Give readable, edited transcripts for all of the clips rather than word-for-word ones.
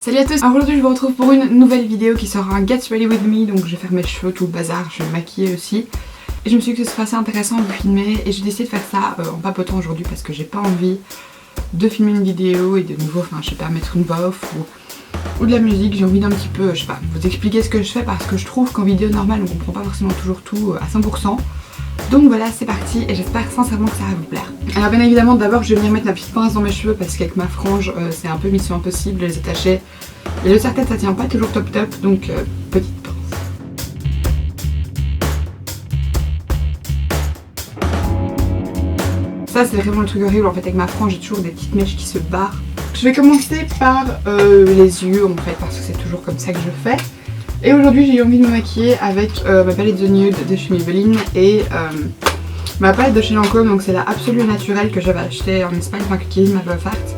Salut à tous, alors aujourd'hui je vous retrouve pour une nouvelle vidéo qui sera un Get Ready With Me, donc je vais faire mes cheveux, tout le bazar, je vais me maquiller aussi. Et je me suis dit que ce serait assez intéressant de filmer et j'ai décidé de faire ça en papotant aujourd'hui parce que j'ai pas envie de filmer une vidéo et de nouveau, enfin je sais pas, mettre une voix off ou de la musique. J'ai envie d'un petit peu, je sais pas, vous expliquer ce que je fais parce que je trouve qu'en vidéo normale on comprend pas forcément toujours tout à 100%. Donc voilà, c'est parti et j'espère sincèrement que ça va vous plaire. Alors bien évidemment d'abord je vais venir mettre ma petite pince dans mes cheveux parce qu'avec ma frange c'est un peu mission impossible de les attacher. Et le serre-tête ça tient pas toujours top donc petite pince. Ça c'est vraiment le truc horrible en fait, avec ma frange j'ai toujours des petites mèches qui se barrent. Je vais commencer par les yeux en fait parce que c'est toujours comme ça que je fais. Et aujourd'hui j'ai eu envie de me maquiller avec ma palette The Nude de chez Maybelline et ma palette de chez Lancôme, donc c'est la Absolue Naturelle que j'avais acheté en Espagne, enfin que Kevin m'avait offerte,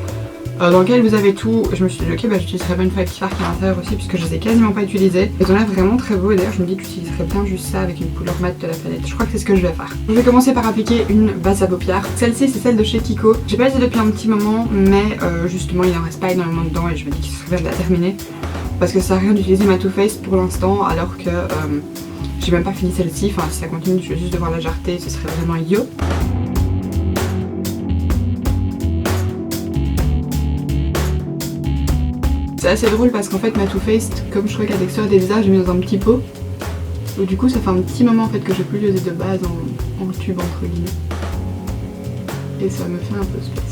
dans laquelle vous avez tout. Je me suis dit ok bah j'utiliserai bien une fois les petits fards qui à l'intérieur aussi puisque je les ai quasiment pas utilisés. Ils ont l'air vraiment très beaux et d'ailleurs je me dis que j'utiliserais bien juste ça avec une couleur mat de la palette. Je crois que c'est ce que je vais faire. Je vais commencer par appliquer une base à paupières. Celle-ci c'est celle de chez Kiko. J'ai pas utilisé depuis un petit moment mais justement il en reste pas énormément dedans et je me dis qu'il serait bien de la terminer. Parce que ça sert à rien d'utiliser ma Too Faced pour l'instant alors que j'ai même pas fini celle-ci. Enfin si ça continue je vais juste devoir la jarter, ce serait vraiment idiot. C'est assez drôle parce qu'en fait ma Too Faced, comme je trouvais que la texture était bizarre, j'ai mis dans un petit pot. Donc du coup ça fait un petit moment en fait que j'ai plus l'user de base en tube entre guillemets. Et ça me fait un peu space.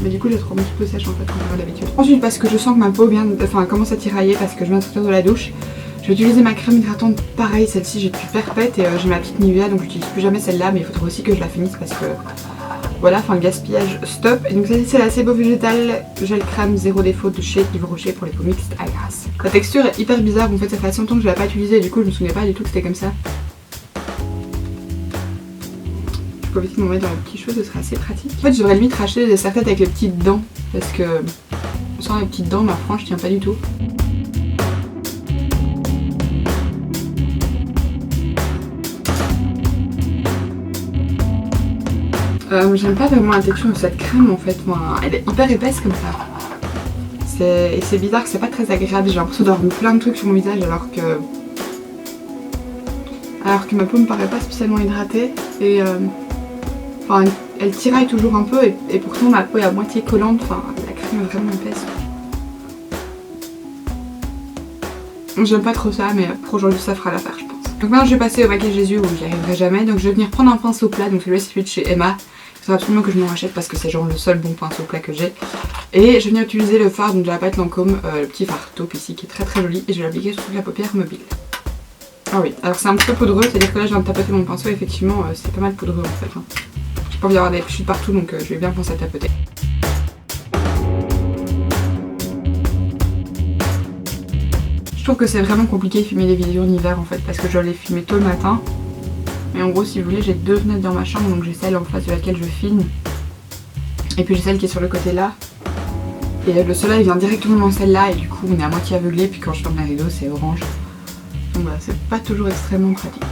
Mais du coup j'ai trop un petit peu sèche en fait comparé à d'habitude. Ensuite parce que je sens que ma peau commence à tirailler parce que je viens de sortir de la douche, je vais utiliser ma crème hydratante pareil, celle-ci j'ai depuis perpète et j'ai ma petite Nivea donc j'utilise plus jamais celle-là mais il faudra aussi que je la finisse parce que voilà, enfin le gaspillage stop. Et donc celle-ci c'est la Sebo Végétal Gel Crème Zéro Défaut de chez Yves Rocher pour les peaux mixtes à grasse. La texture est hyper bizarre, en fait ça fait assez longtemps que je l'ai pas utilisée et du coup je me souvenais pas du tout que c'était comme ça. Je peux vite m'en mettre dans les petits cheveux, ce serait assez pratique. En fait je devrais limite racheter des serre-têtes avec les petites dents parce que sans les petites dents ma frange tient pas du tout. J'aime pas vraiment la texture de cette crème en fait, elle est hyper épaisse comme ça. Et c'est bizarre que c'est pas très agréable, j'ai l'impression d'avoir mis plein de trucs sur mon visage alors que ma peau me paraît pas spécialement hydratée et enfin, elle tiraille toujours un peu et pourtant ma peau est à moitié collante, enfin la crème est vraiment épaisse. J'aime pas trop ça mais pour aujourd'hui ça fera l'affaire je pense. Donc maintenant je vais passer au maquillage des yeux où j'y arriverai jamais, donc je vais venir prendre un pinceau plat, donc celui-là c'est celui de chez Emma. Il faudra absolument que je m'en rachète parce que c'est genre le seul bon pinceau plat que j'ai. Et je vais venir utiliser le fard donc de la palette Lancôme, le petit fard taupe ici qui est très très joli et je vais l'appliquer sur toute la paupière mobile. Ah oui, alors c'est un petit peu poudreux, c'est-à-dire que là je viens de tapoter mon pinceau et effectivement c'est pas mal poudreux en fait. J'ai pas envie d'avoir des chutes partout donc je vais bien penser à tapoter. Je trouve que c'est vraiment compliqué de filmer des vidéos en hiver en fait parce que je dois les filmer tôt le matin. Et en gros si vous voulez j'ai deux fenêtres dans ma chambre, donc j'ai celle en face de laquelle je filme. Et puis j'ai celle qui est sur le côté là. Et le soleil vient directement dans celle-là et du coup on est à moitié aveuglé, puis quand je ferme les rideaux c'est orange. Donc voilà, c'est pas toujours extrêmement pratique.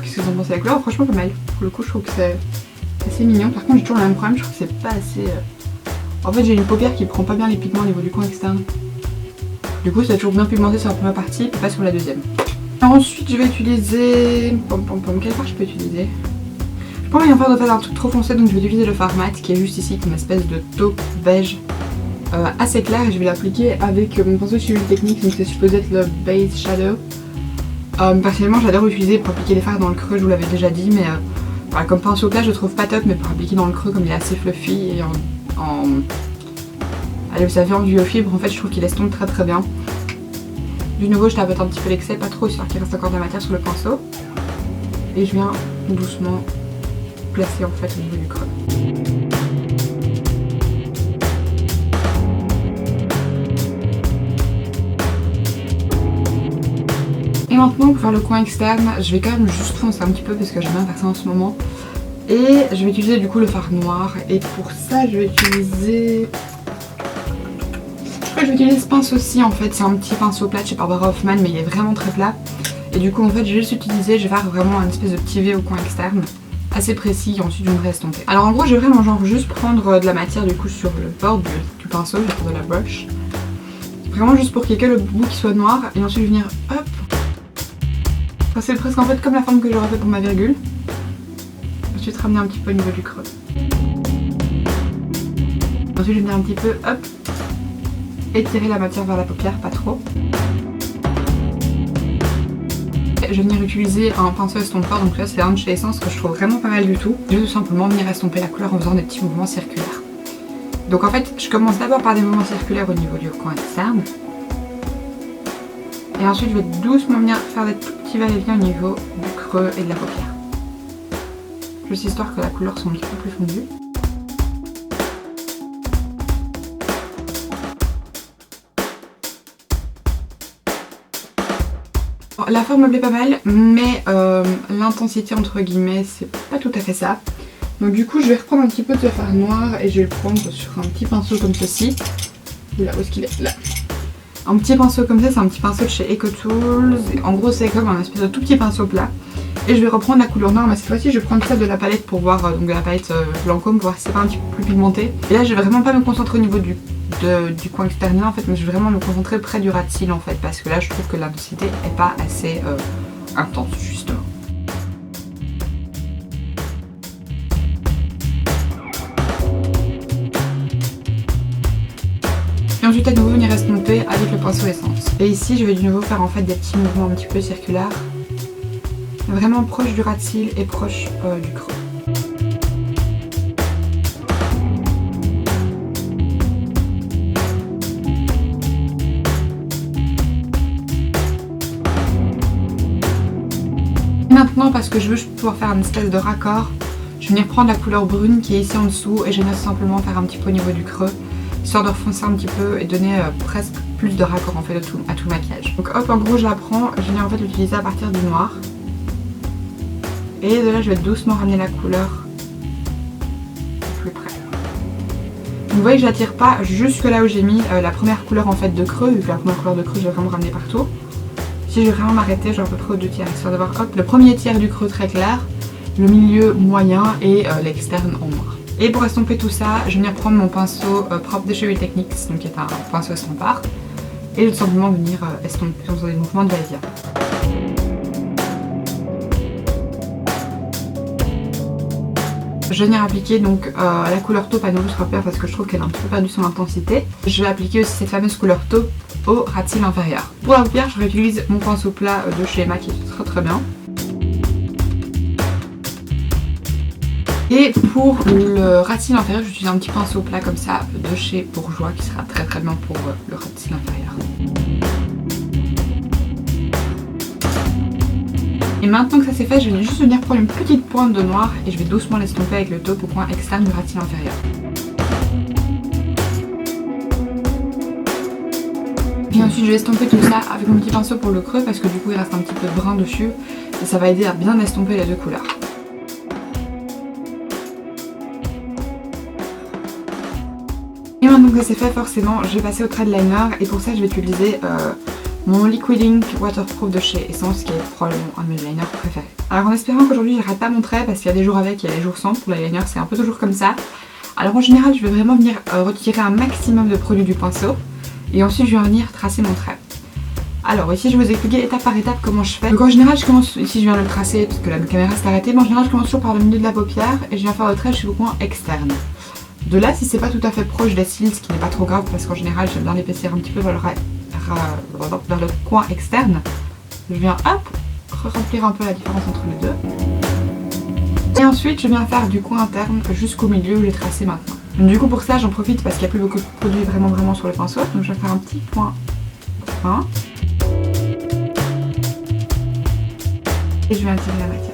Qu'est-ce que vous en pensez? La couleur franchement pas mal. Pour le coup je trouve que c'est assez mignon. Par contre j'ai toujours le même problème, je trouve que c'est pas assez... En fait j'ai une paupière qui prend pas bien les pigments au niveau du coin externe. Du coup c'est toujours bien pigmenté sur la première partie et pas sur la deuxième. Alors ensuite je vais utiliser... Quel fard je peux utiliser? Je pas envie d'en faire un truc trop foncé donc je vais utiliser le fard mat qui est juste ici, comme une espèce de taupe beige assez clair et je vais l'appliquer avec mon pinceau de Chez Technique, donc c'est supposé être le Base Shadow. Personnellement j'adore utiliser pour appliquer les fards dans le creux, je vous l'avais déjà dit, mais voilà, comme pinceau plat je le trouve pas top, mais pour appliquer dans le creux comme il est assez fluffy et allez vous savez en duo fibre en fait je trouve qu'il estompe très très bien. Du nouveau je tapote un petit peu l'excès, pas trop histoire qu'il reste encore de la matière sur le pinceau. Et je viens doucement placer en fait au niveau du creux. Et maintenant pour faire le coin externe, je vais quand même juste foncer un petit peu parce que j'aime bien faire ça en ce moment. Et je vais utiliser du coup le fard noir et pour ça je vais utiliser... Je vais utiliser ce pinceau-ci en fait, c'est un petit pinceau plat de chez Barbara Hoffman mais il est vraiment très plat. Et du coup en fait je vais juste utiliser, je vais faire vraiment une espèce de petit V au coin externe assez précis et ensuite je viendrai estomper. Alors en gros je vais vraiment genre juste prendre de la matière du coup sur le bord du pinceau, je vais prendre de la brush. Vraiment juste pour qu'il y ait que le bout qui soit noir et ensuite je vais venir hop. C'est presque en fait comme la forme que j'aurais fait pour ma virgule. Ensuite ramener un petit peu au niveau du creux. Ensuite je vais venir un petit peu hop, étirer la matière vers la paupière, pas trop. Je vais venir utiliser un pinceau estompeur, donc là c'est un de chez Essence que je trouve vraiment pas mal du tout. Je vais tout simplement venir estomper la couleur en faisant des petits mouvements circulaires. Donc en fait je commence d'abord par des mouvements circulaires au niveau du coin externe. Et ensuite je vais doucement venir faire des tout petits va-et-vient au niveau du creux et de la paupière. Juste histoire que la couleur soit un petit peu plus fondue. La forme me plaît pas mal, mais l'intensité entre guillemets c'est pas tout à fait ça. Donc du coup je vais reprendre un petit peu de ce fard noir et je vais le prendre sur un petit pinceau comme ceci. Là, où est-ce qu'il est? Là. Un petit pinceau comme ça, c'est un petit pinceau de chez EcoTools. En gros c'est comme un espèce de tout petit pinceau plat. Et je vais reprendre la couleur noire, mais cette fois-ci je vais prendre celle de la palette pour voir, donc de la palette Lancôme, pour voir si c'est pas un petit peu plus pigmenté. Et là je vais vraiment pas me concentrer au niveau du coin externe en fait, mais je vais vraiment me concentrer près du ras de cils en fait, parce que là je trouve que l'intensité est pas assez intense justement. Et ensuite à nouveau venir estomper avec le pinceau Essence. Et ici je vais de nouveau faire en fait des petits mouvements un petit peu circulaires, vraiment proche du ras de cils et proche du creux. Maintenant, parce que je veux pouvoir faire une espèce de raccord, je vais venir prendre la couleur brune qui est ici en dessous et je vais simplement faire un petit peu au niveau du creux, histoire de refoncer un petit peu et donner presque plus de raccord en fait à tout le maquillage. Donc hop, en gros je la prends, je viens en fait l'utiliser à partir du noir. Et de là je vais doucement ramener la couleur plus près. Donc vous voyez que je n'attire pas jusque là où j'ai mis la première couleur en fait de creux, vu que la première couleur de creux je vais vraiment ramener partout. Si je vais vraiment m'arrêter genre à peu près aux 2 tiers, histoire d'avoir hop, le premier tiers du creux très clair, le milieu moyen et l'externe en noir. Et pour estomper tout ça, je vais venir prendre mon pinceau propre de chez Real Techniques, donc qui est un pinceau estompeur, et je vais tout simplement venir estomper en faisant des mouvements de va-et-vient. Je vais venir appliquer donc la couleur taupe à nouveau sur la paupière parce que je trouve qu'elle a un petit peu perdu son intensité. Je vais appliquer aussi cette fameuse couleur taupe au ras de cils inférieur. Pour la paupière, je réutilise mon pinceau plat de chez MAC qui est très bien. Et pour le ras de cils inférieur, j'utilise un petit pinceau plat comme ça de chez Bourjois qui sera très bien pour le ras de cils inférieur. Et maintenant que ça c'est fait, je vais juste venir prendre une petite pointe de noir et je vais doucement l'estomper avec le taupe au coin externe du ras de cils inférieur. Et ensuite je vais estomper tout ça avec mon petit pinceau pour le creux parce que du coup il reste un petit peu de brun dessus et ça va aider à bien estomper les deux couleurs. Et maintenant que c'est fait, forcément je vais passer au trade liner et pour ça je vais utiliser mon Liquid Ink Waterproof de chez Essence qui est probablement un de mes liners préférés. Alors en espérant qu'aujourd'hui je rate pas mon trait parce qu'il y a des jours avec, il y a des jours sans, pour l'eyeliner c'est un peu toujours comme ça. Alors en général je vais vraiment venir retirer un maximum de produit du pinceau et ensuite je vais venir tracer mon trait. Alors ici je vais vous expliquer étape par étape comment je fais. Donc en général je commence, ici je viens de le tracer parce que la caméra s'est arrêtée, mais en général je commence toujours par le milieu de la paupière et je viens faire le trait jusqu'au coin externe. De là si c'est pas tout à fait proche des cils, ce qui n'est pas trop grave parce qu'en général j'aime bien l'épaissir un petit peu vers le coin externe, je viens hop remplir un peu la différence entre les deux. Et ensuite je viens faire du coin interne jusqu'au milieu où j'ai tracé maintenant. Donc, du coup pour ça j'en profite parce qu'il n'y a plus beaucoup de produits vraiment sur le pinceau, donc je vais faire un petit point fin. Et je vais attirer la matière.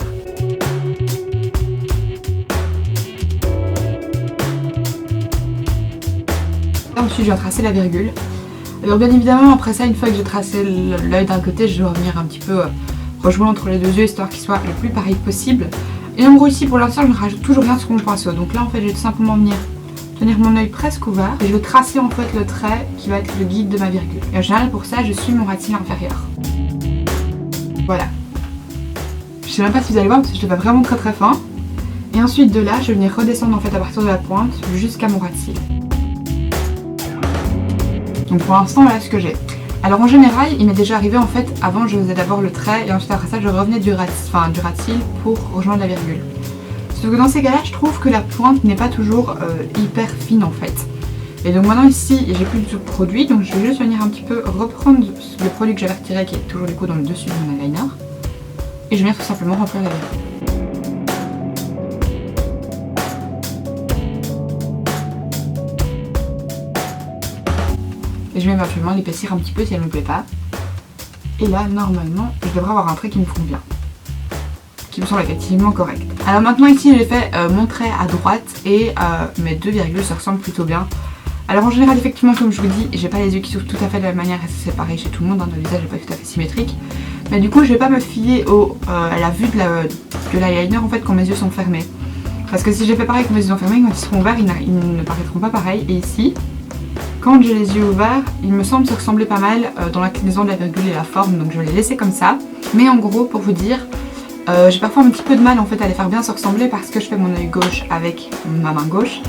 Ensuite je viens tracer la virgule. Alors bien évidemment après ça, une fois que j'ai tracé l'œil d'un côté, je vais revenir un petit peu rejouer entre les deux yeux histoire qu'il soit le plus pareil possible. Et en gros ici pour l'instant je ne rajoute toujours rien sur mon pinceau. Donc là en fait je vais tout simplement venir tenir mon œil presque ouvert et je vais tracer en fait le trait qui va être le guide de ma virgule. Et en général pour ça je suis mon ras de cils inférieur. Voilà. Je sais même pas si vous allez voir parce que je le fais vraiment très fin. Et ensuite de là, je vais venir redescendre en fait à partir de la pointe jusqu'à mon ras de cils. Donc pour l'instant, voilà ce que j'ai. Alors en général, il m'est déjà arrivé en fait, avant je faisais d'abord le trait et ensuite après ça je revenais du ras de cils pour rejoindre la virgule. Sauf que dans ces cas-là, je trouve que la pointe n'est pas toujours hyper fine en fait. Et donc maintenant ici, j'ai plus du tout de produit, donc je vais juste venir un petit peu reprendre le produit que j'avais retiré qui est toujours du coup dans le dessus de mon eyeliner. Et je viens tout simplement remplir la virgule. Et je vais éventuellement l'épaissir un petit peu si elle ne me plaît pas. Et là, normalement, je devrais avoir un trait qui me convient. Qui me semble effectivement correct. Alors maintenant ici, j'ai fait mon trait à droite et mes deux virgules se ressemblent plutôt bien. Alors en général, effectivement, comme je vous dis, j'ai pas les yeux qui s'ouvrent tout à fait de la même manière et c'est pareil chez tout le monde, hein, le visage n'est pas tout à fait symétrique. Mais du coup, je vais pas me fier à la vue de l'eyeliner en fait quand mes yeux sont fermés. Parce que si j'ai fait pareil quand mes yeux sont fermés, quand ils seront ouverts, ils ne paraîtront pas pareil. Et ici, quand j'ai les yeux ouverts, il me semble se ressembler pas mal dans l'inclinaison de la virgule et la forme, donc je vais les laisser comme ça. Mais en gros, pour vous dire, j'ai parfois un petit peu de mal en fait à les faire bien se ressembler parce que je fais mon œil gauche avec ma main gauche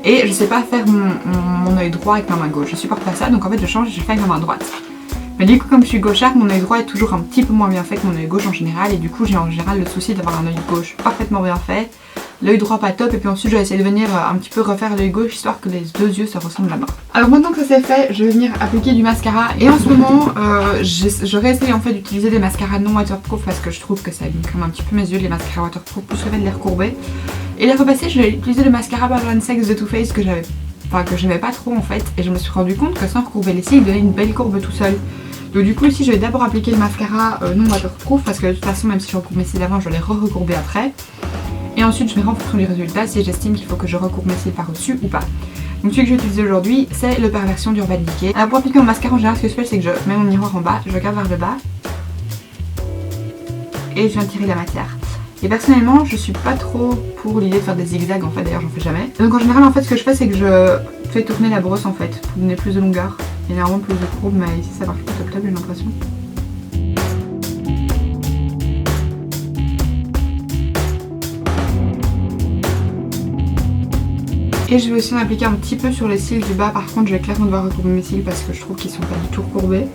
et je sais pas faire mon œil droit avec ma main gauche. Je supporte pas ça, donc en fait je change et je fais avec ma main droite. Mais du coup, comme je suis gauchère, mon œil droit est toujours un petit peu moins bien fait que mon œil gauche en général et du coup j'ai en général le souci d'avoir un œil gauche parfaitement bien fait, l'œil droit pas top, et puis ensuite je vais essayer de venir un petit peu refaire l'œil gauche histoire que les deux yeux se ressemblent à mort. Alors maintenant que ça c'est fait, je vais venir appliquer du mascara et en ce moment je réessaye en fait d'utiliser des mascaras non waterproof parce que je trouve que ça abîme quand même un petit peu mes yeux les mascaras waterproof, plus le fait de les recourber. Et la fois passée je vais utiliser le mascara Balance Sex de Too Faced que j'aimais pas trop en fait, et je me suis rendu compte que sans recourber les cils il donnait une belle courbe tout seul. Donc du coup ici je vais d'abord appliquer le mascara non waterproof parce que de toute façon même si je recourbe mes cils avant je vais les recourber après. Et ensuite je verrai en fonction du résultat si j'estime qu'il faut que je recourbe mes cils par au-dessus ou pas. Donc celui que je vais utiliser aujourd'hui c'est le Perversion d'Urban Decay. Alors pour appliquer mon mascara en général ce que je fais c'est que je mets mon miroir en bas, je regarde vers le bas et je viens tirer la matière. Et personnellement je suis pas trop pour l'idée de faire des zigzags en fait, d'ailleurs j'en fais jamais. Donc en général en fait ce que je fais c'est que je fais tourner la brosse en fait pour donner plus de longueur. Il y a vraiment plus de courbe mais ici ça marche pas top top j'ai l'impression. Et je vais aussi en appliquer un petit peu sur les cils du bas, par contre je vais clairement devoir recourber mes cils parce que je trouve qu'ils sont pas du tout recourbés.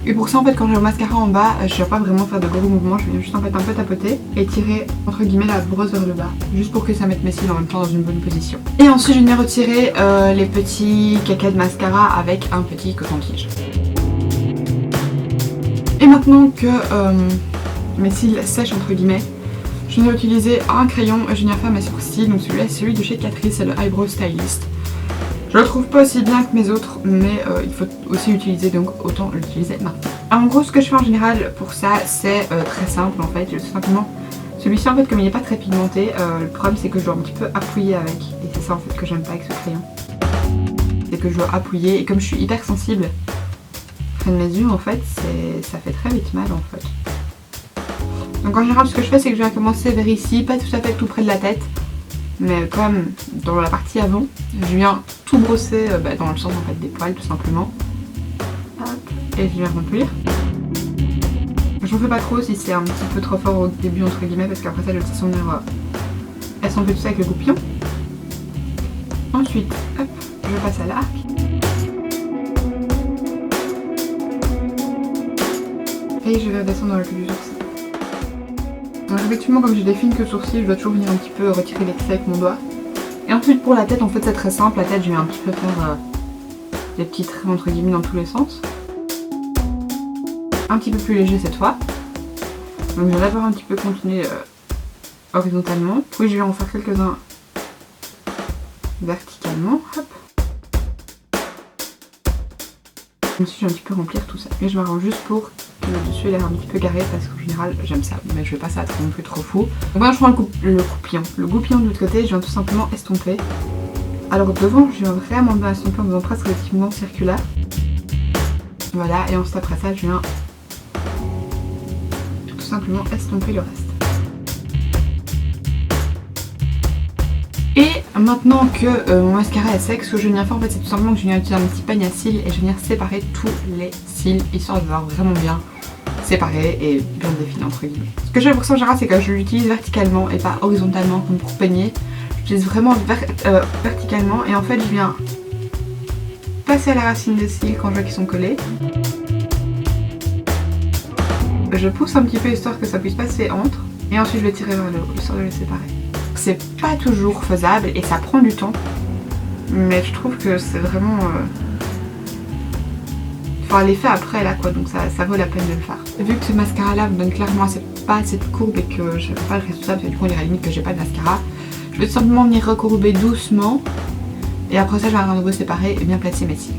Et pour ça en fait quand j'ai le mascara en bas, je ne vais pas vraiment faire de gros mouvements, je vais juste en fait un peu tapoter et tirer entre guillemets la brosse vers le bas, juste pour que ça mette mes cils en même temps dans une bonne position. Et ensuite je vais venir retirer les petits cacas de mascara avec un petit coton-tige. Et maintenant que mes cils sèchent entre guillemets, je vais utiliser un crayon et je viens faire mes sourcils. Donc celui-là c'est celui de chez Catrice, c'est le Eyebrow Stylist. Je le trouve pas aussi bien que mes autres mais il faut aussi l'utiliser donc autant l'utiliser maintenant. Alors, en gros ce que je fais en général pour ça c'est très simple en fait. Je tout simplement celui-ci en fait comme il n'est pas très pigmenté, le problème c'est que je dois un petit peu appuyer avec et c'est ça en fait que j'aime pas avec ce crayon. C'est que je dois appuyer et comme je suis hyper sensible près de mes yeux en fait ça fait très vite mal en fait. Donc en général ce que je fais c'est que je vais commencer vers ici, pas tout à fait tout près de la tête, mais comme dans la partie avant, je viens tout brosser dans le sens en fait des poils tout simplement. Hop, et je viens remplir. J'en fais pas trop si c'est un petit peu trop fort au début entre guillemets parce qu'après ça je vais de toute façon venir estomper tout ça avec le goupillon. Ensuite, hop, je passe à l'arc. Et je vais redescendre dans le cul du sourcil. Donc effectivement comme j'ai des fines queues de sourcils, je dois toujours venir un petit peu retirer l'excès avec mon doigt. Et ensuite pour la tête en fait c'est très simple, la tête je vais un petit peu faire des petits traits entre guillemets dans tous les sens. Un petit peu plus léger cette fois. Donc je vais d'abord un petit peu continuer horizontalement, puis je vais en faire quelques-uns verticalement. Hop. Ensuite je vais un petit peu remplir tout ça. Et je m'arrange juste pour que le dessus ait l'air un petit peu carré parce qu'en général j'aime ça. Mais je vais pas ça être non plus trop fou. Donc maintenant je prends le goupillon. Le goupillon de l'autre côté, je viens tout simplement estomper. Alors devant je viens vraiment bien estomper en faisant presque des petits mouvements circulaires. Voilà, et ensuite après ça je viens tout simplement estomper le reste. Et maintenant que mon mascara est sec, ce que je viens faire en fait c'est tout simplement que je viens utiliser un petit peigne à cils et je viens séparer tous les cils histoire de voir vraiment bien séparé et bien défini entre guillemets. Ce que j'ai pour ça en général, c'est que je l'utilise verticalement et pas horizontalement comme pour peigner. J'utilise vraiment verticalement et en fait je viens passer à la racine des cils quand je vois qu'ils sont collés. Je pousse un petit peu histoire que ça puisse passer entre et ensuite je vais tirer vers le haut histoire de les séparer. C'est pas toujours faisable et ça prend du temps, mais je trouve que c'est vraiment... Enfin l'effet après là quoi, donc ça vaut la peine de le faire. Vu que ce mascara là me donne clairement pas assez de courbe et que je fais pas le résultat, parce que du coup on dirait limite que j'ai pas de mascara, je vais tout simplement venir recourber doucement et après ça je vais à nouveau séparer et bien placer mes cils.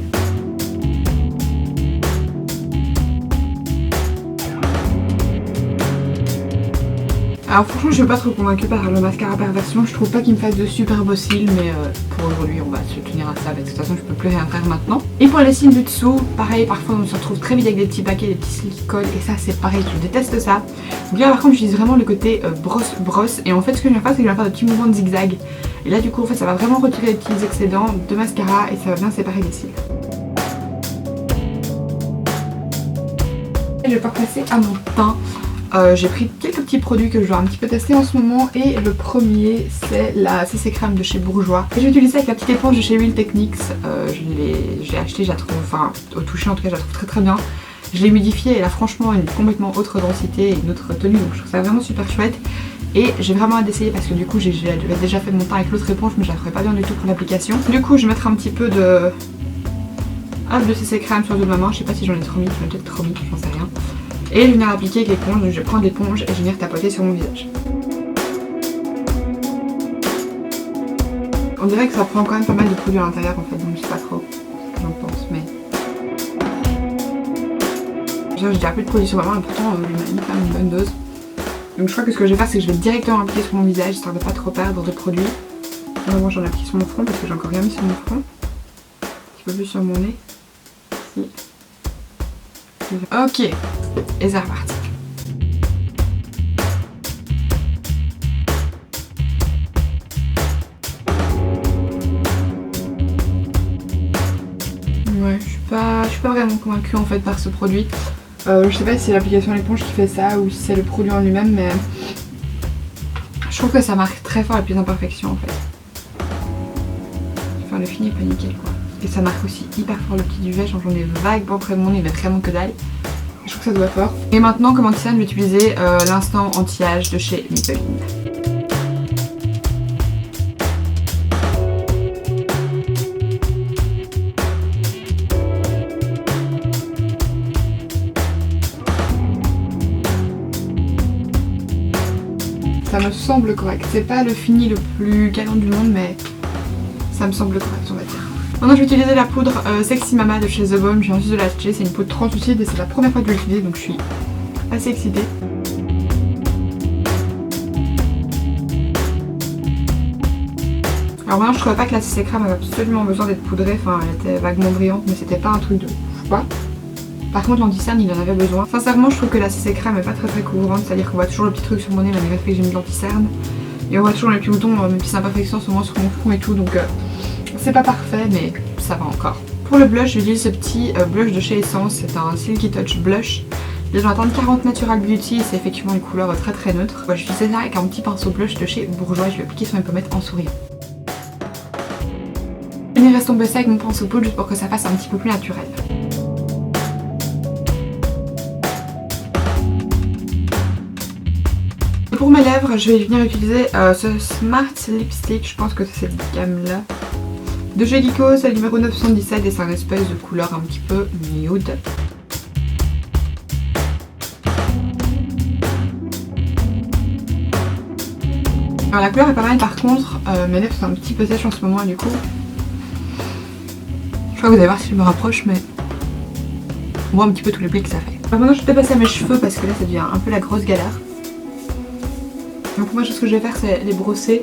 Alors franchement je suis pas trop convaincue par le mascara Perversion, je trouve pas qu'il me fasse de super beaux cils, mais pour aujourd'hui on va se tenir à ça, de toute façon je peux plus rien faire maintenant. Et pour les cils du dessous, pareil, parfois on se retrouve très vite avec des petits paquets, des petits cils qui collent et ça c'est pareil, je déteste ça. Donc là par contre j'utilise vraiment le côté brosse et en fait ce que je viens faire c'est que je viens faire de petits mouvements de zigzag. Et là du coup en fait ça va vraiment retirer les petits excédents de mascara et ça va bien séparer les cils. Et je vais pouvoir passer à mon teint. J'ai pris quelques petits produits que je dois un petit peu tester en ce moment et le premier c'est la CC crème de chez Bourjois. Et j'ai utilisé avec la petite éponge de chez Real Techniques, je l'ai acheté, je la trouve, enfin au toucher en tout cas je la trouve très très bien. Je l'ai humidifiée et elle a franchement une complètement autre densité et une autre tenue, donc je trouve ça vraiment super chouette. Et j'ai vraiment hâte d'essayer parce que du coup j'ai déjà fait mon teint avec l'autre éponge mais je la ferai pas bien du tout pour l'application. Du coup je vais mettre un petit peu de CC crème sur le dos de ma main, je sais pas si j'en ai trop mis, j'en ai peut-être trop mis, j'en sais rien. Et je vais venir appliquer avec l'éponge, donc je vais prendre l'éponge et je vais venir tapoter sur mon visage. On dirait que ça prend quand même pas mal de produit à l'intérieur en fait, donc je sais pas trop ce que j'en pense, mais... J'ai déjà plus de produit sur ma main et pourtant il m'a mis quand même une bonne dose. Donc je crois que ce que je vais faire c'est que je vais directement appliquer sur mon visage histoire de pas trop perdre de produit. Moi j'en ai appliqué sur mon front parce que j'ai encore rien mis sur mon front. Un petit peu plus sur mon nez. Ici. Ok, et c'est reparti. Ouais, je suis pas vraiment convaincue en fait par ce produit. Je sais pas si c'est l'application à l'éponge qui fait ça ou si c'est le produit en lui-même, mais je trouve que ça marque très fort les petites imperfections en fait. Enfin le fini est pas nickel quoi. Et ça marque aussi hyper fort le petit duvet, j'en ai vaguement près de mon nez mais vraiment que dalle. Je trouve que ça doit fort. Et maintenant comme anti-âge je vais utiliser l'instant anti-âge de chez Maybelline. Ça me semble correct. C'est pas le fini le plus galant du monde mais ça me semble correct on va dire. Maintenant je vais utiliser la poudre Sexy Mama de chez The Balm, je viens juste de l'acheter, c'est une poudre translucide et c'est la première fois que je vais l'utiliser donc je suis assez excitée. Alors maintenant je trouvais pas que la CC crème avait absolument besoin d'être poudrée, enfin elle était vaguement brillante mais c'était pas un truc de ouf quoi. Par contre l'anti-cerne il en avait besoin. Sincèrement je trouve que la CC crème est pas très couvrante, c'est-à-dire qu'on voit toujours le petit truc sur mon nez malgré que j'ai mis de l'anti-cerne. Et on voit toujours les petits boutons, mes petites imperfections souvent sur mon front et tout donc c'est pas parfait mais ça va encore. Pour le blush j'utilise ce petit blush de chez Essence, c'est un Silky Touch blush. Il est dans la teinte 40 Natural Beauty et c'est effectivement une couleur très neutre. Je vais utiliser ça avec un petit pinceau blush de chez Bourjois et je vais appliquer sur mes pommettes en souriant. Je vais rester tomber ça avec mon pinceau poudre juste pour que ça fasse un petit peu plus naturel. Pour mes lèvres, je vais venir utiliser ce Smart Lipstick, je pense que c'est cette gamme là. De chez Kiko, c'est le numéro 977 et c'est un espèce de couleur un petit peu nude. Alors la couleur est pas mal par contre, mes lèvres sont un petit peu sèches en ce moment et du coup... Je crois que vous allez voir si je me rapproche mais... On voit un petit peu tous les plis que ça fait. Alors maintenant je vais passer à mes cheveux parce que là ça devient un peu la grosse galère. Donc pour moi ce que je vais faire c'est les brosser.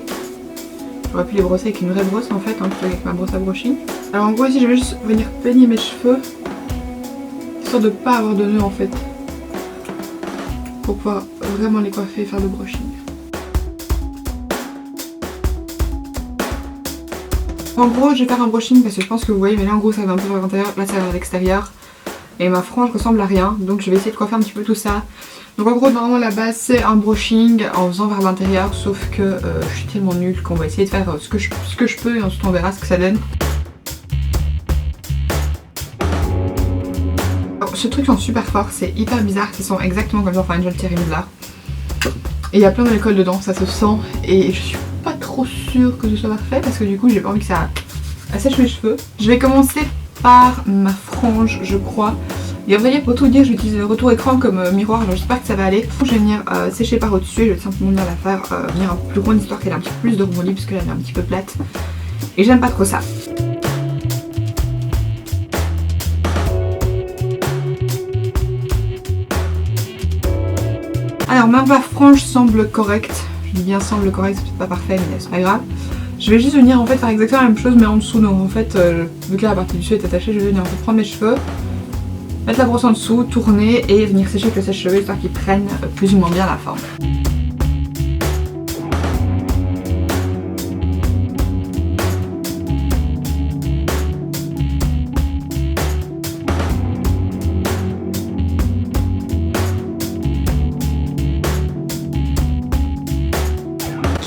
J'aurais pu les brosser avec une vraie brosse en fait, hein, plutôt qu'avec ma brosse à brushing. Alors en gros ici je vais juste venir peigner mes cheveux, histoire de pas avoir de nœuds en fait. Pour pouvoir vraiment les coiffer et faire le brushing. En gros je vais faire un brushing parce que je pense que vous voyez, mais là en gros ça va un peu vers l'intérieur, là ça va vers l'extérieur. et ma frange ressemble à rien, donc je vais essayer de coiffer un petit peu tout ça. Donc en gros normalement la base c'est un brushing en faisant vers l'intérieur, sauf que je suis tellement nulle qu'on va essayer de faire ce que je peux et ensuite on verra ce que ça donne. Alors, ce truc sent super fort, c'est hyper bizarre, ça sent exactement comme genre Angel Thierry Mugler. Et il y a plein d'alcool dedans, ça se sent, et je suis pas trop sûre que ce soit parfait parce que du coup j'ai pas envie que ça assèche mes cheveux. Je vais commencer par ma frange je crois. Et en vrai pour tout dire je vais utiliser le retour écran comme miroir, alors j'espère que ça va aller. Je vais venir sécher par au-dessus et je vais simplement venir la faire venir un peu plus grande histoire qu'elle ait un petit peu plus de rebondis parce que là elle est un petit peu plate. Et j'aime pas trop ça. Alors ma frange semble correcte. Je dis bien semble correcte, c'est peut-être pas parfait mais c'est pas grave. Je vais juste venir en fait faire exactement la même chose mais en dessous, donc en fait vu que là la partie du dessus est attachée, je vais venir en fait prendre mes cheveux, mettre la brosse en dessous, tourner et venir sécher avec le sèche-cheveux histoire qu'ils prennent plus ou moins bien la forme.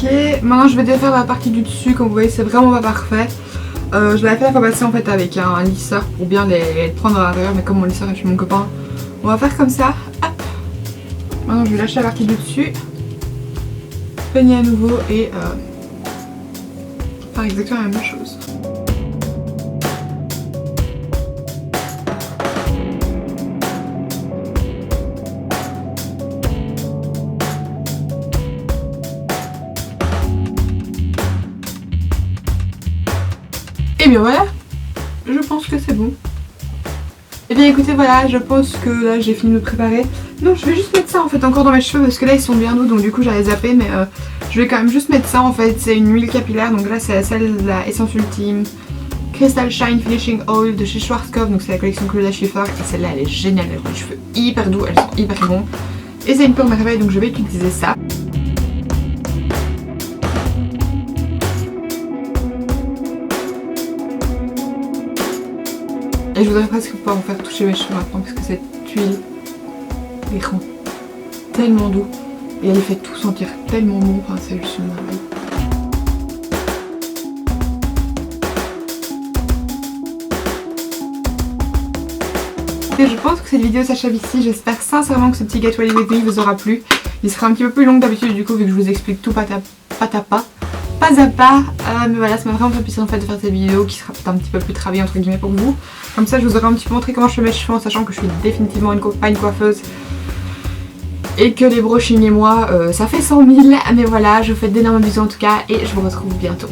Ok, maintenant je vais défaire la partie du dessus, comme vous voyez c'est vraiment pas parfait. Je l'avais fait la fois passée en fait avec un lisseur pour bien les prendre à l'intérieur, mais comme mon lisseur est chez mon copain, on va faire comme ça. Hop. Maintenant je vais lâcher la partie du dessus, peigner à nouveau et faire exactement la même chose. Et bien voilà, je pense que c'est bon. Et bien écoutez voilà, je pense que là j'ai fini de me préparer. Non, je vais juste mettre ça en fait encore dans mes cheveux parce que là ils sont bien doux, donc du coup j'allais zapper, mais je vais quand même juste mettre ça en fait. C'est une huile capillaire, donc là c'est celle de la Essence Ultime Crystal Shine Finishing Oil de chez Schwarzkopf, donc c'est la collection Claudia Schiffer et celle-là elle est géniale, elle rend les cheveux hyper doux, elles sont hyper bons. Et c'est une pure merveille, donc je vais utiliser ça. Et je voudrais presque pouvoir en faire toucher mes cheveux maintenant parce que cette huile les rend tellement doux et elle les fait tout sentir tellement bon, enfin c'est juste une merveille. Et je pense que cette vidéo s'achève ici, j'espère sincèrement que ce petit Get Ready With Me vous aura plu. Il sera un petit peu plus long que d'habitude du coup vu que je vous explique tout pas à pas. Mais voilà, ça m'a vraiment fait plaisir en fait de faire cette vidéo qui sera peut-être un petit peu plus travaillée entre guillemets pour vous. Comme ça je vous aurai un petit peu montré comment je fais mes cheveux en sachant que je suis définitivement pas une coiffeuse. Et que les brushing et moi ça fait 100 000. Mais voilà, je vous fais d'énormes bisous en tout cas et je vous retrouve bientôt.